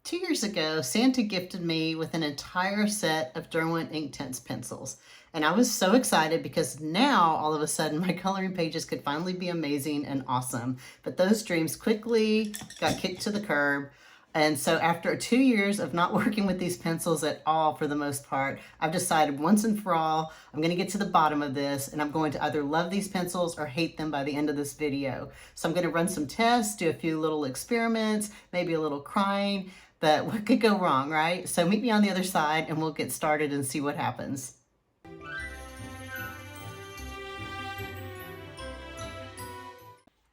2 years ago, Santa gifted me with an entire set of Derwent Inktense pencils. And I was so excited because now all of a sudden my coloring pages could finally be amazing and awesome. But those dreams quickly got kicked to the curb. And so after 2 years of not working with these pencils at all for the most part, I've decided once and for all, I'm going to get to the bottom of this and I'm going to either love these pencils or hate them by the end of this video. So I'm going to run some tests, do a few little experiments, maybe a little crying, but what could go wrong, right? So meet me on the other side and we'll get started and see what happens.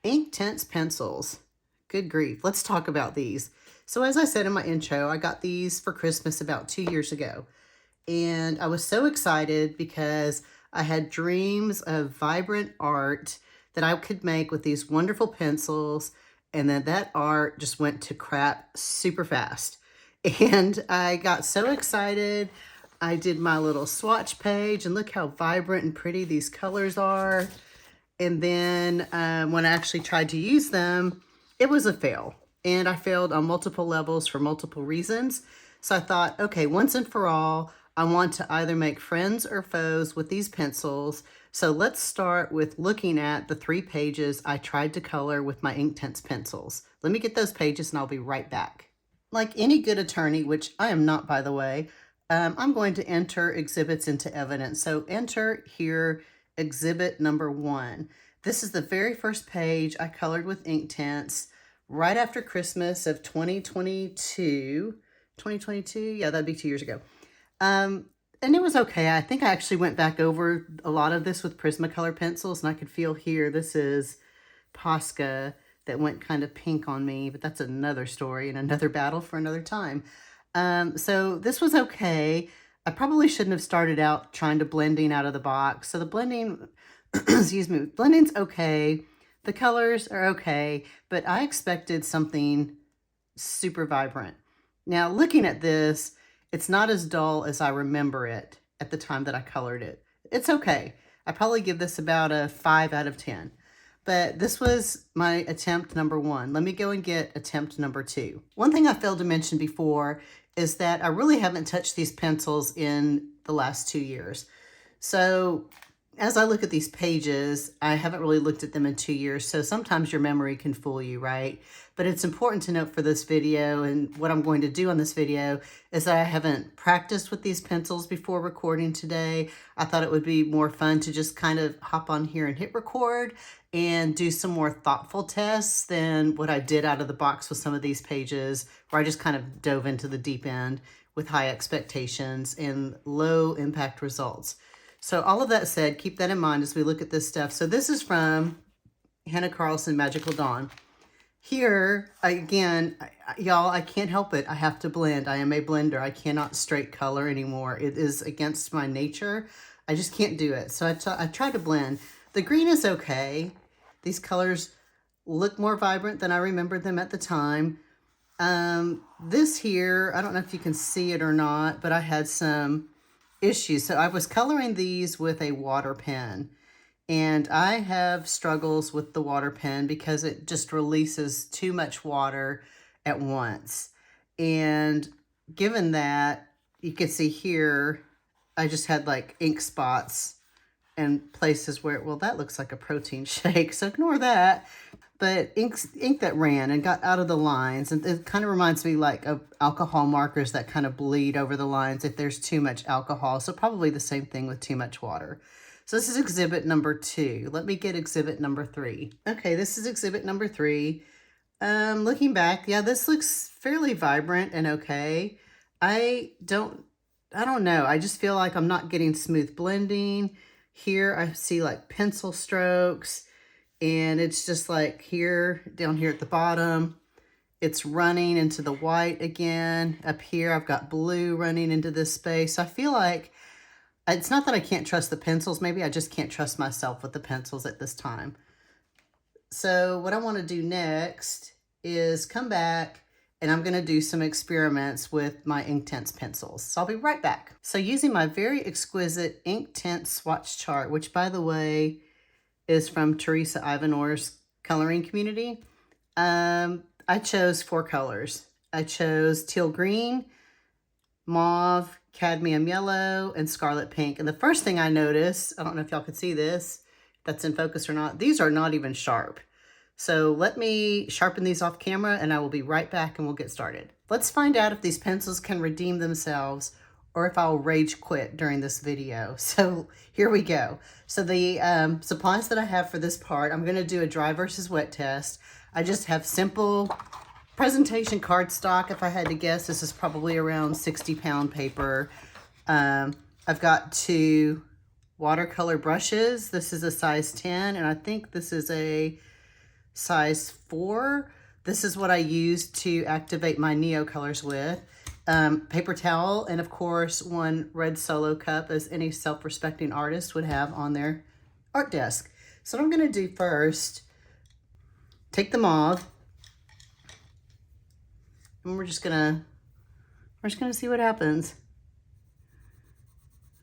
Inktense pencils. Good grief. Let's talk about these. So as I said in my intro, I got these for Christmas about 2 years ago. And I was so excited because I had dreams of vibrant art that I could make with these wonderful pencils. And then that art just went to crap super fast. And I got so excited. I did my little swatch page and look how vibrant and pretty these colors are. And then when I actually tried to use them, it was a fail. And I failed on multiple levels for multiple reasons. So I thought, okay, once and for all, I want to either make friends or foes with these pencils. So let's start with looking at the 3 pages I tried to color with my Inktense pencils. Let me get those pages and I'll be right back. Like any good attorney, which I am not, by the way, I'm going to enter exhibits into evidence. So enter here exhibit number 1. This is the very first page I colored with Inktense right after Christmas of 2022. 2022? Yeah, that'd be 2 years ago. And it was okay. I think I actually went back over a lot of this with Prismacolor pencils, and I could feel here, this is Posca that went kind of pink on me, but that's another story and another battle for another time. So this was okay. I probably shouldn't have started out trying to blending out of the box. So the blending, excuse me, blending's okay. The colors are okay, but I expected something super vibrant. Now looking at this, it's not as dull as I remember it at the time that I colored it. It's okay. I probably give this about a 5 out of 10. But this was my attempt number 1. Let me go and get attempt number 2. One thing I failed to mention before is that I really haven't touched these pencils in the last 2 years. So as I look at these pages, I haven't really looked at them in 2 years. So sometimes your memory can fool you, right? But it's important to note for this video, and what I'm going to do on this video is that I haven't practiced with these pencils before recording today. I thought it would be more fun to just kind of hop on here and hit record and do some more thoughtful tests than what I did out of the box with some of these pages, where I just kind of dove into the deep end with high expectations and low impact results. So all of that said, keep that in mind as we look at this stuff. So this is from Hannah Carlson Magical Dawn. Here, again, y'all, I can't help it. I have to blend. I am a blender. I cannot straight color anymore. It is against my nature. I just can't do it. So I try to blend. The green is okay. These colors look more vibrant than I remembered them at the time. This here, I don't know if you can see it or not, but I had some issues. So I was coloring these with a water pen. And I have struggles with the water pen because it just releases too much water at once. And given that, you can see here, I just had like ink spots and places where, well, that looks like a protein shake, so ignore that. But ink that ran and got out of the lines, and it kind of reminds me like of alcohol markers that kind of bleed over the lines if there's too much alcohol. So probably the same thing with too much water. So this is exhibit number 2. Let me get exhibit number 3. Okay, this is exhibit number 3. Looking back, yeah, this looks fairly vibrant and okay. I don't know. I just feel like I'm not getting smooth blending. Here I see like pencil strokes, and it's just like here, down here at the bottom, it's running into the white again. Up here, I've got blue running into this space. I feel like it's not that I can't trust the pencils. Maybe I just can't trust myself with the pencils at this time. So what I want to do next is come back, and I'm going to do some experiments with my Inktense pencils. So I'll be right back. So using my very exquisite Inktense swatch chart, which by the way is from Teresa Ivanor's coloring community, I chose 4 colors. I chose teal green, mauve, cadmium yellow, and scarlet pink. And the first thing I noticed, I don't know if y'all could see this, if that's in focus or not, these are not even sharp. So let me sharpen these off camera and I will be right back and we'll get started. Let's find out if these pencils can redeem themselves or if I'll rage quit during this video. So here we go. So the supplies that I have for this part, I'm gonna do a dry versus wet test. I just have simple presentation cardstock. If I had to guess, this is probably around 60-pound paper. I've got 2 watercolor brushes. This is a size 10 and I think this is a size 4. This is what I use to activate my Neo colors with. Paper towel, and of course 1 red Solo cup, as any self-respecting artist would have on their art desk. So what I'm gonna do first, take the mauve, and we're just gonna see what happens.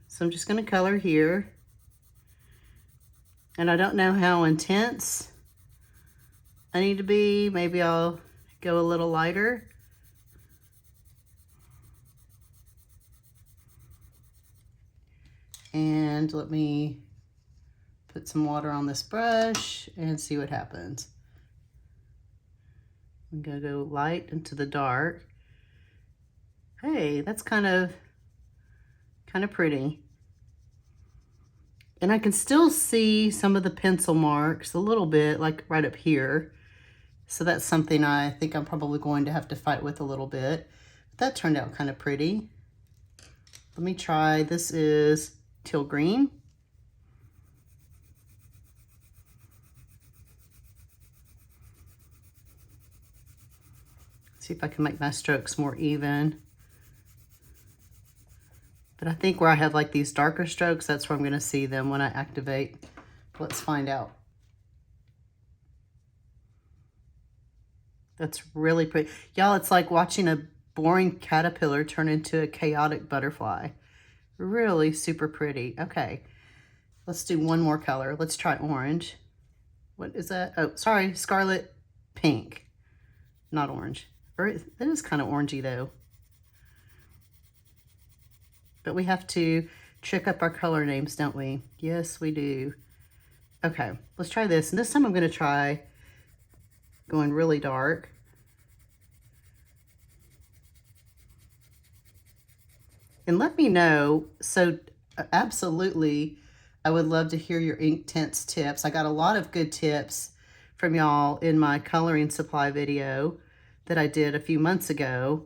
So I'm just gonna color here. And I don't know how intense I need to be. Maybe I'll go a little lighter. And let me put some water on this brush and see what happens. I'm gonna go light into the dark. Hey, that's kind of pretty. And I can still see some of the pencil marks a little bit, like right up here. So that's something I think I'm probably going to have to fight with a little bit. But that turned out kind of pretty. Let me try, this is teal green. See if I can make my strokes more even. But I think where I have like these darker strokes, that's where I'm gonna see them when I activate. Let's find out. That's really pretty. Y'all, it's like watching a boring caterpillar turn into a chaotic butterfly. Really super pretty. Okay, let's do one more color. Let's try orange. What is that? Oh, sorry, scarlet pink, not orange. Or it is kind of orangey though. But we have to trick up our color names, don't we? Yes, we do. Okay, let's try this. And this time I'm gonna try going really dark. And let me know, so absolutely, I would love to hear your Inktense tips. I got a lot of good tips from y'all in my coloring supply video that I did a few months ago.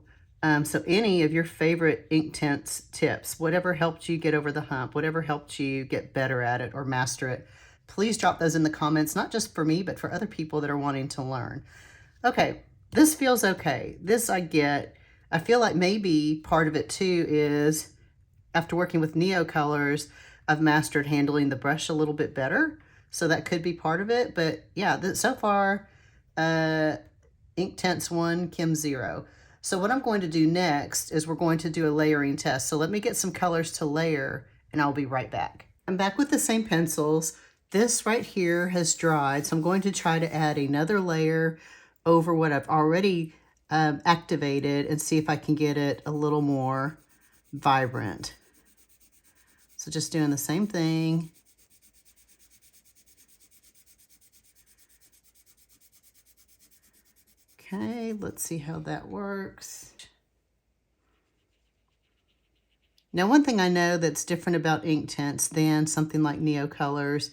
So any of your favorite Inktense tips, whatever helped you get over the hump, whatever helped you get better at it or master it, please drop those in the comments, not just for me, but for other people that are wanting to learn. Okay, this feels okay. This I get. I feel like maybe part of it too is after working with Neo colors, I've mastered handling the brush a little bit better. So that could be part of it. But yeah, so far, Inktense 1, Kim 0. So what I'm going to do next is we're going to do a layering test. So let me get some colors to layer and I'll be right back. I'm back with the same pencils. This right here has dried. So I'm going to try to add another layer over what I've already activated and see if I can get it a little more vibrant. So just doing the same thing. Okay, let's see how that works. Now, one thing I know that's different about Inktense than something like Neo Colors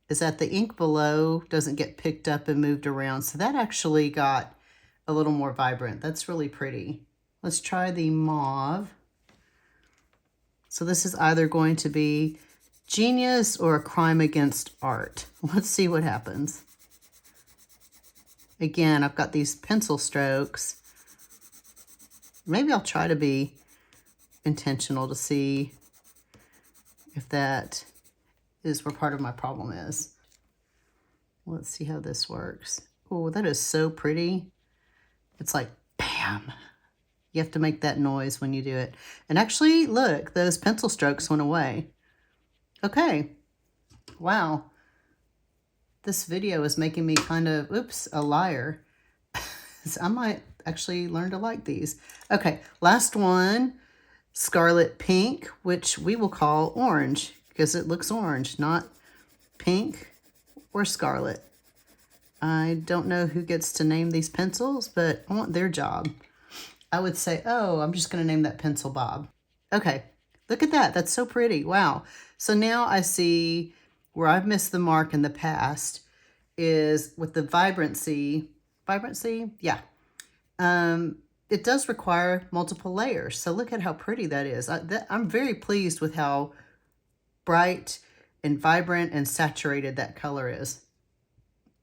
is that the ink below doesn't get picked up and moved around. So that actually got a little more vibrant. That's really pretty. Let's try the mauve. So this is either going to be genius or a crime against art. Let's see what happens. Again, I've got these pencil strokes. Maybe I'll try to be intentional to see if that is where part of my problem is. Let's see how this works. Oh, that is so pretty. It's like, bam. You have to make that noise when you do it. And actually, look, those pencil strokes went away. Okay. Wow. This video is making me kind of, oops, a liar. So I actually learned to like these. Okay, last one, Scarlet Pink, which we will call orange because it looks orange, not pink or scarlet. I don't know who gets to name these pencils, but I want their job. I would say, oh, I'm just going to name that pencil Bob. Okay, look at that. That's so pretty. Wow. So now I see where I've missed the mark in the past is with the vibrancy. Vibrancy? Yeah. It does require multiple layers. So look at how pretty that is. I'm very pleased with how bright and vibrant and saturated that color is.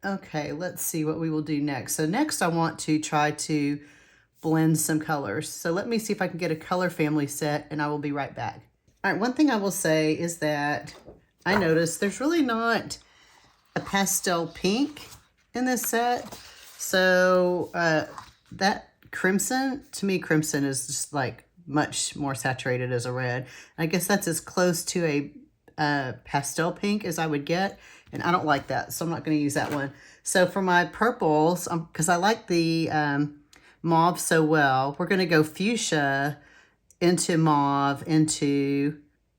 Okay, let's see what we will do next. So next I want to try to blend some colors. So let me see if I can get a color family set and I will be right back. All right, one thing I will say is that I noticed there's really not a pastel pink in this set. So that crimson, to me crimson is just like much more saturated as a red. I guess that's as close to a pastel pink as I would get. And I don't like that, so I'm not going to use that one. So for my purples, because I like the mauve so well, we're going to go fuchsia into mauve into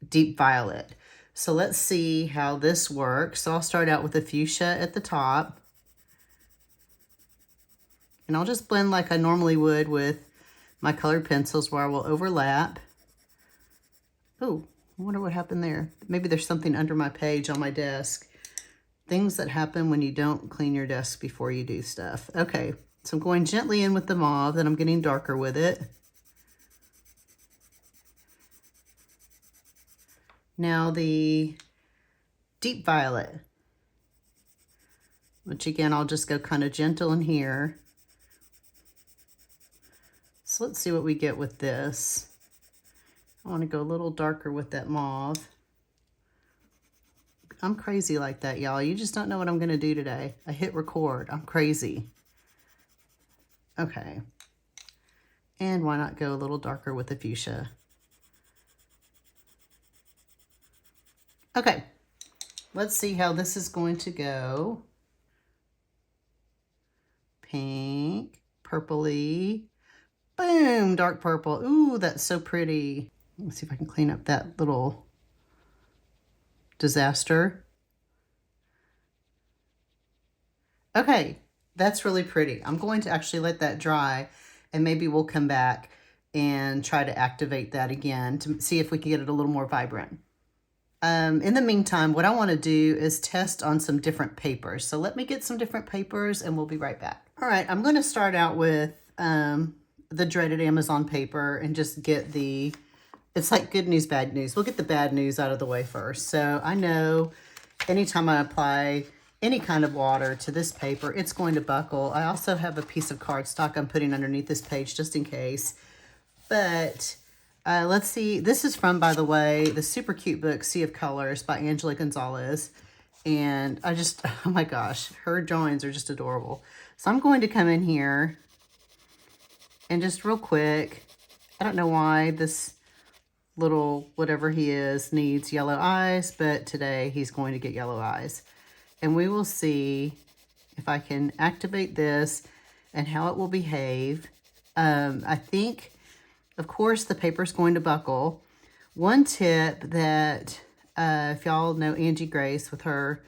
deep violet. So let's see how this works. So I'll start out with the fuchsia at the top. And I'll just blend like I normally would with my colored pencils where I will overlap. Oh, I wonder what happened there. Maybe there's something under my page on my desk. Things that happen when you don't clean your desk before you do stuff. Okay, so I'm going gently in with the mauve, and I'm getting darker with it. Now the deep violet, which again, I'll just go kind of gentle in here. So let's see what we get with this. I want to go a little darker with that mauve. I'm crazy like that, y'all. You just don't know what I'm going to do today. I hit record. I'm crazy. Okay. And why not go a little darker with the fuchsia? Okay. Let's see how this is going to go. Pink, purpley. Boom, dark purple. Ooh, that's so pretty. Let's see if I can clean up that little disaster. Okay, that's really pretty. I'm going to actually let that dry and maybe we'll come back and try to activate that again to see if we can get it a little more vibrant. In the meantime, what I want to do is test on some different papers. So let me get some different papers and we'll be right back. All right, I'm going to start out with the dreaded Amazon paper and just get the, it's like good news, bad news. We'll get the bad news out of the way first. So I know anytime I apply any kind of water to this paper, it's going to buckle. I also have a piece of cardstock I'm putting underneath this page just in case. But let's see. This is from, by the way, the super cute book, Sea of Colors by Angela Gonzalez. And I just, oh my gosh, her drawings are just adorable. So I'm going to come in here and just real quick, I don't know why this little whatever he is needs yellow eyes, but today he's going to get yellow eyes. And we will see if I can activate this and how it will behave. I think, of course, the paper is going to buckle. One tip that, if y'all know Angie Grace with her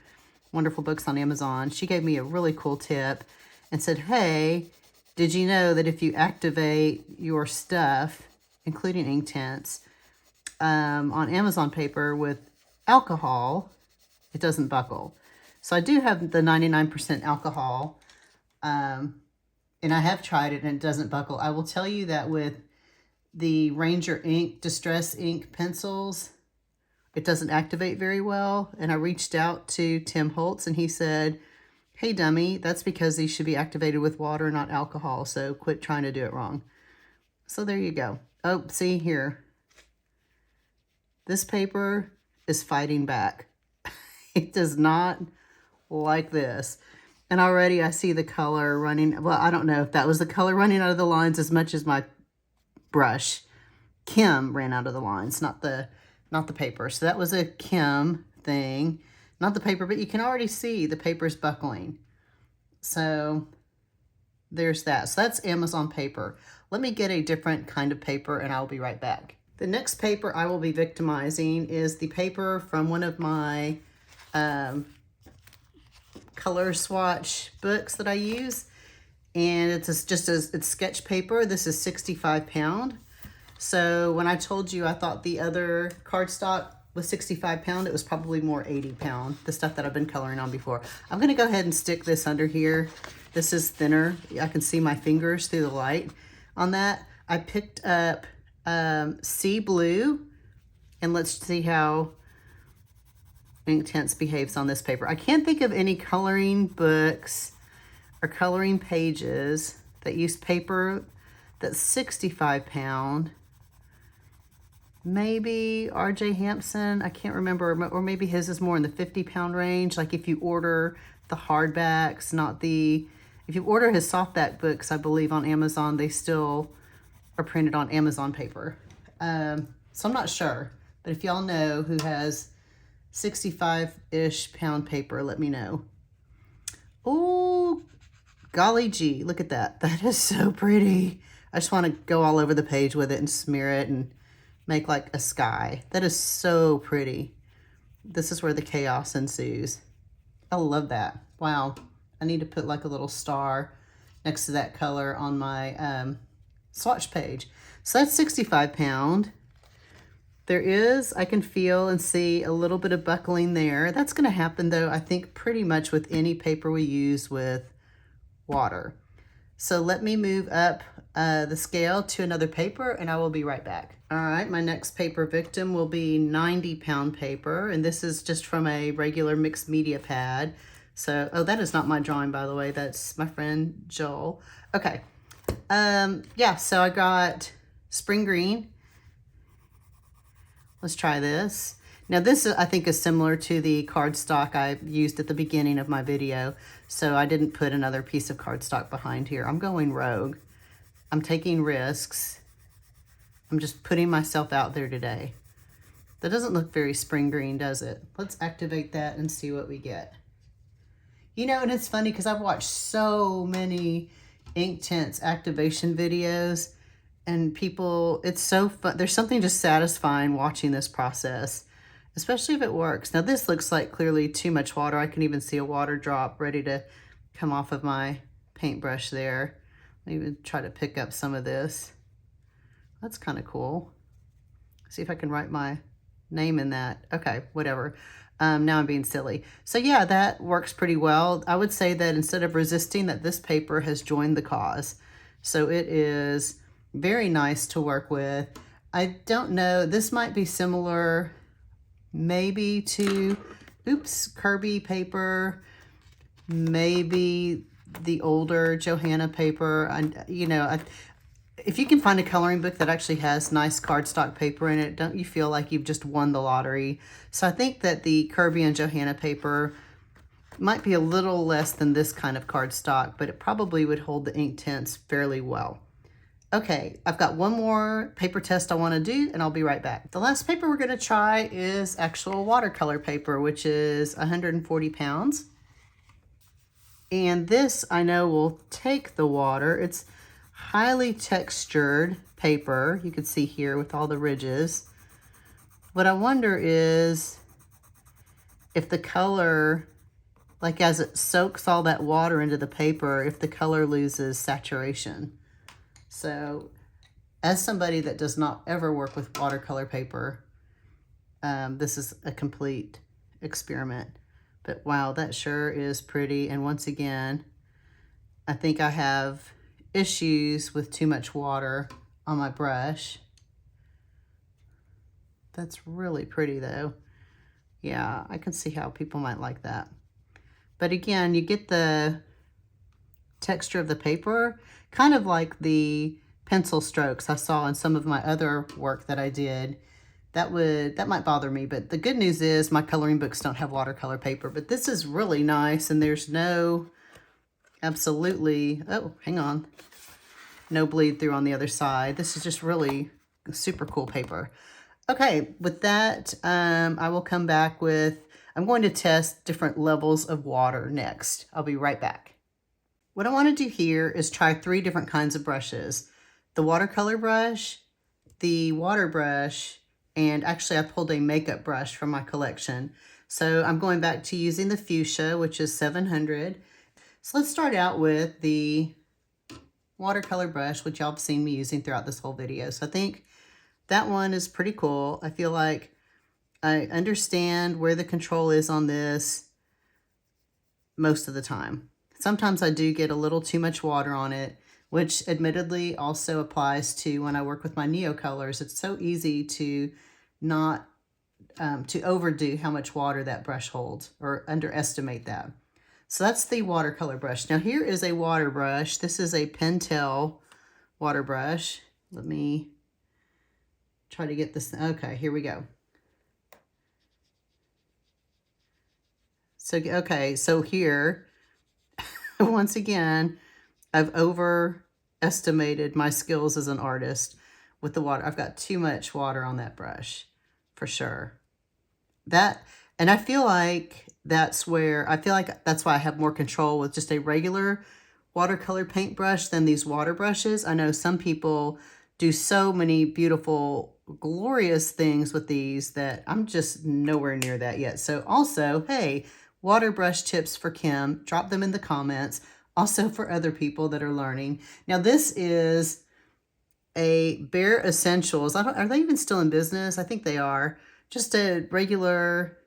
wonderful books on Amazon, she gave me a really cool tip and said, hey, did you know that if you activate your stuff, including Inktense, on Amazon paper with alcohol, it doesn't buckle. So I do have the 99% alcohol, and I have tried it and it doesn't buckle. I will tell you that with the Ranger Ink Distress Ink pencils, it doesn't activate very well. And I reached out to Tim Holtz and he said, hey dummy, that's because these should be activated with water, not alcohol. So quit trying to do it wrong. So there you go. Oh, see here. This paper is fighting back. It does not like this. And already I see the color running. Well, I don't know if that was the color running out of the lines as much as my brush. Kim ran out of the lines, not the paper. So that was a Kim thing, not the paper, but you can already see the paper's buckling. So there's that. So that's Amazon paper. Let me get a different kind of paper and I'll be right back. The next paper I will be victimizing is the paper from one of my color swatch books that I use. And it's it's sketch paper. This is 65 pound. So when I told you I thought the other cardstock was 65 pound, it was probably more 80 pound, the stuff that I've been coloring on before. I'm gonna go ahead and stick this under here. This is thinner. I can see my fingers through the light on that. I picked up Sea Blue, and let's see how Inktense behaves on this paper. I can't think of any coloring books or coloring pages that use paper that's 65 pound. Maybe R.J. Hampson, I can't remember, or maybe his is more in the 50 pound range. Like if you order the hardbacks, if you order his softback books, I believe on Amazon, they still are printed on Amazon paper. So I'm not sure, but if y'all know who has 65-ish pound paper, let me know. Oh, golly gee, look at that. That is so pretty. I just want to go all over the page with it and smear it and make like a sky. That is so pretty. This is where the chaos ensues. I love that. Wow. I need to put like a little star next to that color on my swatch page. So that's 65 pound. There is, I can feel and see a little bit of buckling there. That's going to happen though, I think pretty much with any paper we use with water. So let me move up the scale to another paper and I will be right back. All right, my next paper victim will be 90 pound paper, and this is just from a regular mixed media pad. So, oh, that is not my drawing, by the way. That's my friend Joel. Okay. Yeah, so I got spring green. Let's try this. Now this, I think, is similar to the cardstock I used at the beginning of my video. So I didn't put another piece of cardstock behind here. I'm going rogue. I'm taking risks. I'm just putting myself out there today. That doesn't look very spring green, does it? Let's activate that and see what we get. You know, and it's funny because I've watched so many Inktense activation videos, and people, it's so fun. There's something just satisfying watching this process, especially if it works. Now this looks like clearly too much water. I can even see a water drop ready to come off of my paintbrush there. Let me try to pick up some of this. That's kind of cool. See if I can write my name in that. Okay, whatever. Now I'm being silly. So yeah, that works pretty well. I would say that instead of resisting, that this paper has joined the cause. So it is very nice to work with. I don't know, this might be similar maybe to, Kirby paper, maybe the older Johanna paper. And you know, if you can find a coloring book that actually has nice cardstock paper in it, don't you feel like you've just won the lottery? So I think that the Kirby and Johanna paper might be a little less than this kind of cardstock, but it probably would hold the Inktense fairly well. Okay, I've got one more paper test I want to do, and I'll be right back. The last paper we're going to try is actual watercolor paper, which is 140 pounds. And this, I know, will take the water. It's highly textured paper. You can see here with all the ridges. What I wonder is if the color, like as it soaks all that water into the paper, if the color loses saturation. So as somebody that does not ever work with watercolor paper, this is a complete experiment. But wow, that sure is pretty. And once again, I think I have issues with too much water on my brush. That's really pretty though. Yeah, I can see how people might like that. But again, you get the texture of the paper, kind of like the pencil strokes I saw in some of my other work that I did. That might bother me, but the good news is my coloring books don't have watercolor paper, but this is really nice, and there's no, absolutely, oh, hang on, no bleed through on the other side. This is just really super cool paper. Okay, with that, I will come back with, I'm going to test different levels of water next. I'll be right back. What I want to do here is try 3 different kinds of brushes. The watercolor brush, the water brush, and actually I pulled a makeup brush from my collection. So I'm going back to using the fuchsia, which is 700. So let's start out with the watercolor brush, which y'all have seen me using throughout this whole video. So I think that one is pretty cool. I feel like I understand where the control is on this most of the time. Sometimes I do get a little too much water on it, which admittedly also applies to when I work with my Neo colors. It's so easy to not, to overdo how much water that brush holds or underestimate that. So that's the watercolor brush. Now here is a water brush. This is a Pentel water brush. Let me try to get this. Okay, here we go. So, okay, so here, once again, I've overestimated my skills as an artist with the water. I've got too much water on that brush, for sure. And I feel like that's why I have more control with just a regular watercolor paintbrush than these water brushes. I know some people do so many beautiful, glorious things with these that I'm just nowhere near that yet. So also, hey, water brush tips for Kim, drop them in the comments. Also for other people that are learning. Now this is a Bare Essentials. Are they even still in business? I think they are. Just a regular,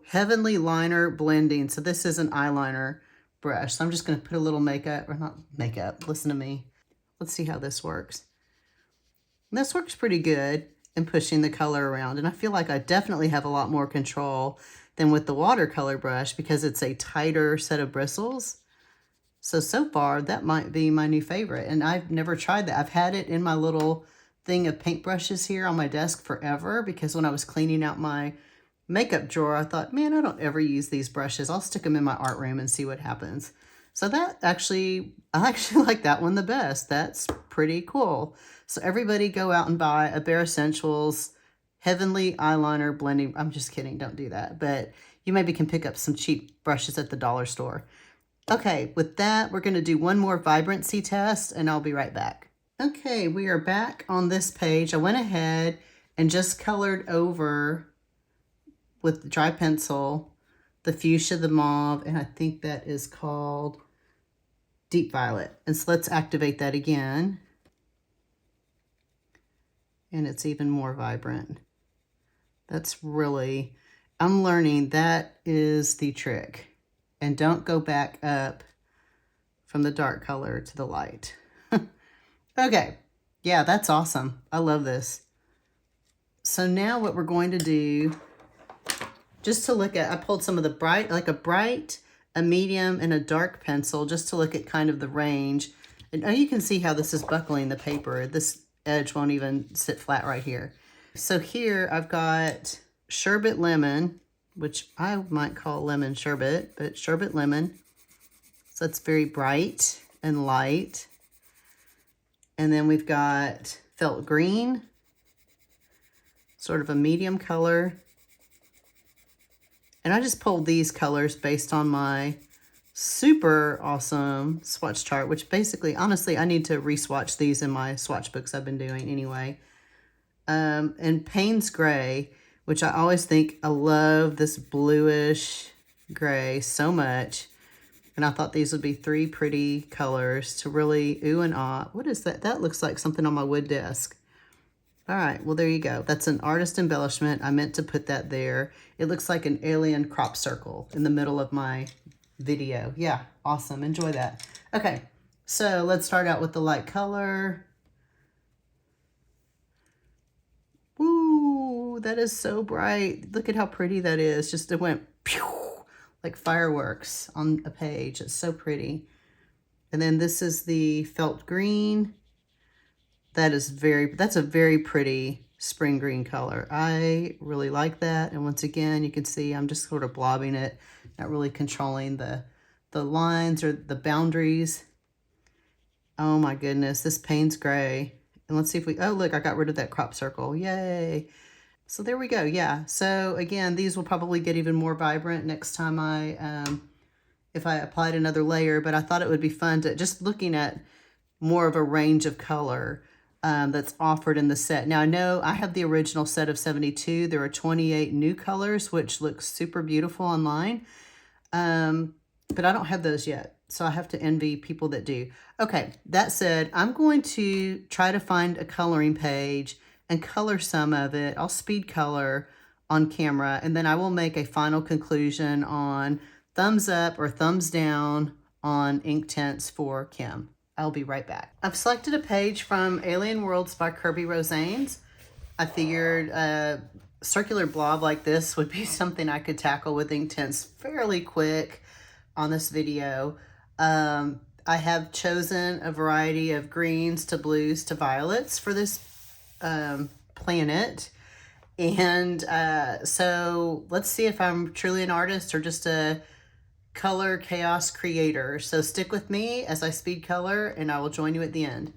Heavenly Liner Blending. So this is an eyeliner brush. So I'm just going to put a little makeup, or not makeup, listen to me. Let's see how this works. And this works pretty good in pushing the color around. And I feel like I definitely have a lot more control than with the watercolor brush because it's a tighter set of bristles. So far, that might be my new favorite. And I've never tried that. I've had it in my little thing of paintbrushes here on my desk forever because when I was cleaning out my makeup drawer, I thought, man, I don't ever use these brushes. I'll stick them in my art room and see what happens. So I actually like that one the best. That's pretty cool. So everybody go out and buy a Bare Essentials Heavenly Eyeliner Blending. I'm just kidding. Don't do that. But you maybe can pick up some cheap brushes at the dollar store. Okay, with that, we're going to do one more vibrancy test, and I'll be right back. Okay, we are back on this page. I went ahead and just colored over with dry pencil the fuchsia, the mauve, and I think that is called Deep Violet. And so let's activate that again. And it's even more vibrant. That's really, I'm learning that is the trick. And don't go back up from the dark color to the light. Okay, yeah, that's awesome. I love this. So now what we're going to do, just to look at, I pulled some of the bright, like a bright, a medium, and a dark pencil, just to look at kind of the range. And you can see how this is buckling the paper. This edge won't even sit flat right here. So here I've got Sherbet Lemon, which I might call lemon sherbet, but sherbet lemon. So it's very bright and light. And then we've got Felt Green, sort of a medium color. And I just pulled these colors based on my super awesome swatch chart, which basically, honestly, I need to re-swatch these in my swatch books I've been doing anyway. And Payne's Gray, which I always think, I love this bluish gray so much. And I thought these would be 3 pretty colors to really ooh and ah. What is that? That looks like something on my wood desk. All right, well, there you go. That's an artist embellishment. I meant to put that there. It looks like an alien crop circle in the middle of my video. Yeah, awesome. Enjoy that. Okay, so let's start out with the light color. Woo, that is so bright. Look at how pretty that is. Just it went pew, like fireworks on a page. It's so pretty. And then this is the Felt Green. That's a very pretty spring green color. I really like that. And once again, you can see I'm just sort of blobbing it, not really controlling the lines or the boundaries. Oh my goodness, this Payne's Gray. And let's see if oh look, I got rid of that crop circle. Yay. So there we go. Yeah. So again, these will probably get even more vibrant next time I if I applied another layer, but I thought it would be fun to just looking at more of a range of color that's offered in the set. Now I know I have the original set of 72. There are 28 new colors, which looks super beautiful online. But I don't have those yet. So I have to envy people that do. Okay, that said, I'm going to try to find a coloring page and color some of it. I'll speed color on camera, and then I will make a final conclusion on thumbs up or thumbs down on Inktense for Kim. I'll be right back. I've selected a page from Alien Worlds by Kirby Rosanes. I figured a circular blob like this would be something I could tackle with Inktense fairly quick on this video. I have chosen a variety of greens to blues to violets for this planet. And so let's see if I'm truly an artist or just a color chaos creator. So stick with me as I speed color, and I will join you at the end.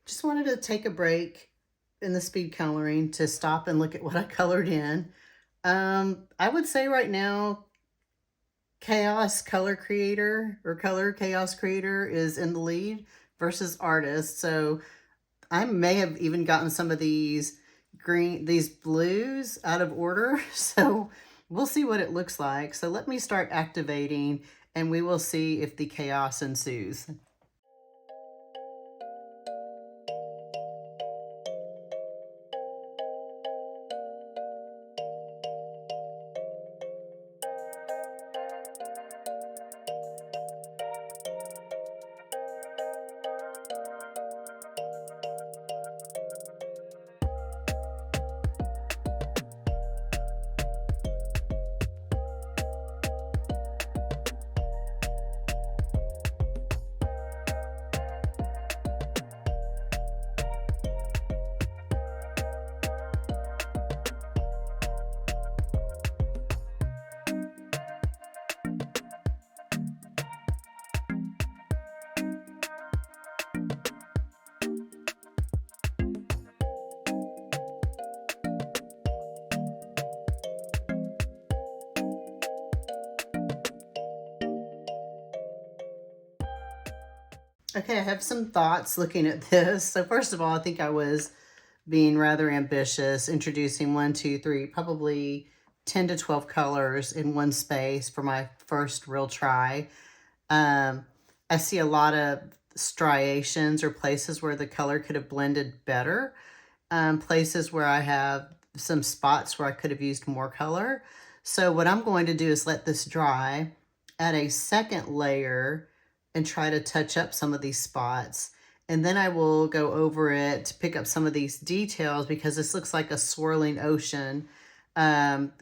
Just wanted to take a break in the speed coloring to stop and look at what I colored in. I would say right now, Chaos Color Creator or Color Chaos Creator is in the lead versus Artist. So I may have even gotten some of these blues out of order. So we'll see what it looks like. So let me start activating and we will see if the chaos ensues. Okay, I have some thoughts looking at this. So first of all, I think I was being rather ambitious, introducing 1, 2, 3, probably 10 to 12 colors in one space for my first real try. I see a lot of striations or places where the color could have blended better. Places where I have some spots where I could have used more color. So what I'm going to do is let this dry, add a second layer, and try to touch up some of these spots. And then I will go over it to pick up some of these details because this looks like a swirling ocean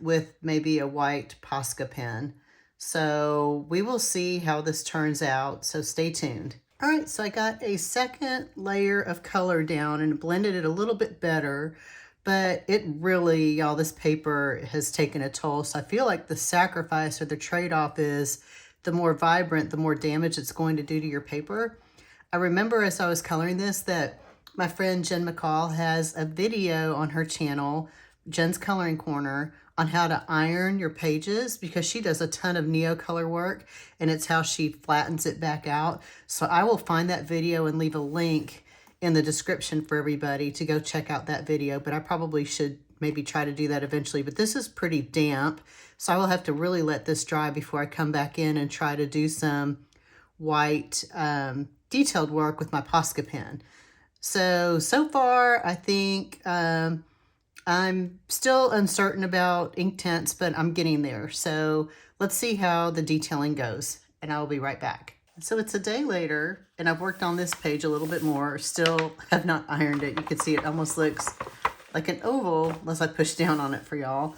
with maybe a white Posca pen. So we will see how this turns out, so stay tuned. All right, so I got a second layer of color down and blended it a little bit better, but it really, y'all, this paper has taken a toll. So I feel like the sacrifice or the trade-off is the more vibrant, the more damage it's going to do to your paper. I remember as I was coloring this that my friend Jen McCall has a video on her channel, Jen's Coloring Corner, on how to iron your pages, because she does a ton of neo-color work and it's how she flattens it back out. So I will find that video and leave a link in the description for everybody to go check out that video, but I probably should maybe try to do that eventually. But this is pretty damp, so I will have to really let this dry before I come back in and try to do some white detailed work with my Posca pen. So far, I think I'm still uncertain about Inktense, but I'm getting there. So let's see how the detailing goes, and I'll be right back. So it's a day later, and I've worked on this page a little bit more. Still have not ironed it. You can see it almost looks like an oval, unless I push down on it for y'all.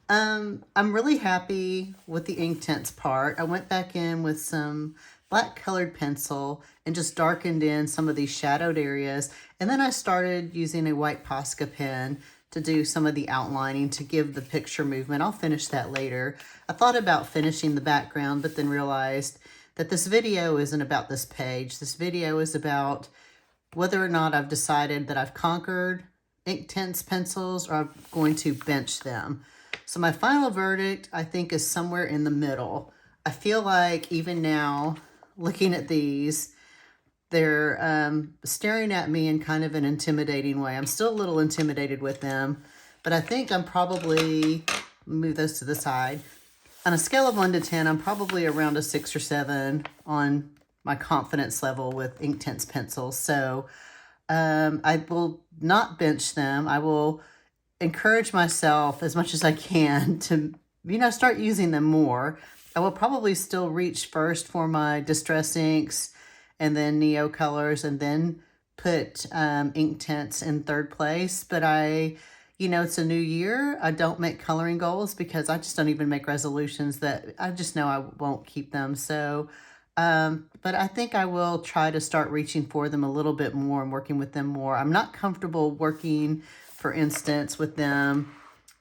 I'm really happy with the Inktense part. I went back in with some black colored pencil and just darkened in some of these shadowed areas. And then I started using a white Posca pen to do some of the outlining to give the picture movement. I'll finish that later. I thought about finishing the background, but then realized that this video isn't about this page. This video is about whether or not I've decided that I've conquered Inktense pencils or I'm going to bench them. So my final verdict, I think, is somewhere in the middle. I feel like even now, looking at these, they're staring at me in kind of an intimidating way. I'm still a little intimidated with them, but I think I'm probably, move those to the side. On a scale of 1 to 10, I'm probably around a 6 or 7 on my confidence level with Inktense pencils. So I will not bench them. I will encourage myself as much as I can to, start using them more. I will probably still reach first for my Distress inks and then Neo colors, and then put Inktense in third place. But it's a new year. I don't make coloring goals because I just don't even make resolutions that I just know I won't keep them. So, but I think I will try to start reaching for them a little bit more and working with them more. I'm not comfortable working, for instance, with them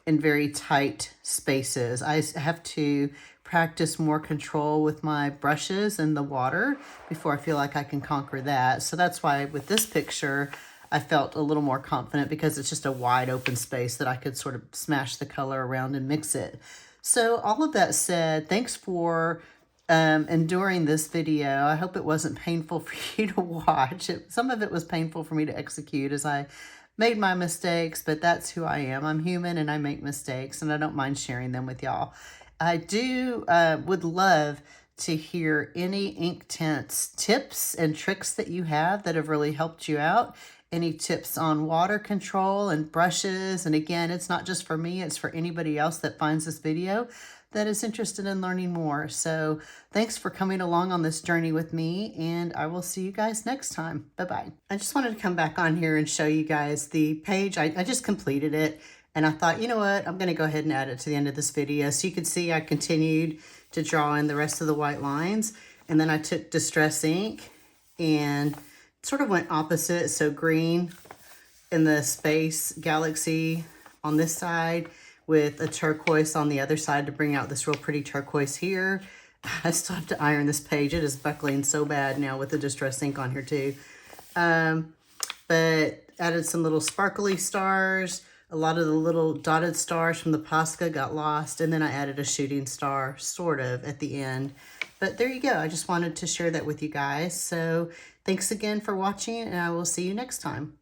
in very tight spaces. I have to practice more control with my brushes and the water before I feel like I can conquer that. So that's why with this picture, I felt a little more confident because it's just a wide open space that I could sort of smash the color around and mix it. So all of that said, thanks for enduring this video. I hope it wasn't painful for you to watch. Some of it was painful for me to execute as I made my mistakes, but that's who I am. I'm human and I make mistakes, and I don't mind sharing them with y'all. I would love to hear any Inktense tips and tricks that you have that have really helped you out. Any tips on water control and brushes. And again, it's not just for me, it's for anybody else that finds this video that is interested in learning more. So thanks for coming along on this journey with me, and I will see you guys next time. Bye-bye. I just wanted to come back on here and show you guys the page. I just completed it, and I thought, you know what, I'm going to go ahead and add it to the end of this video. So you can see I continued to draw in the rest of the white lines, and then I took Distress ink and sort of went opposite. So green in the space galaxy on this side, with a turquoise on the other side to bring out this real pretty turquoise here. I still have to iron this page. It is buckling so bad now with the Distress ink on here too. But added some little sparkly stars. A lot of the little dotted stars from the Posca got lost. And then I added a shooting star sort of at the end. But there you go. I just wanted to share that with you guys. So thanks again for watching, and I will see you next time.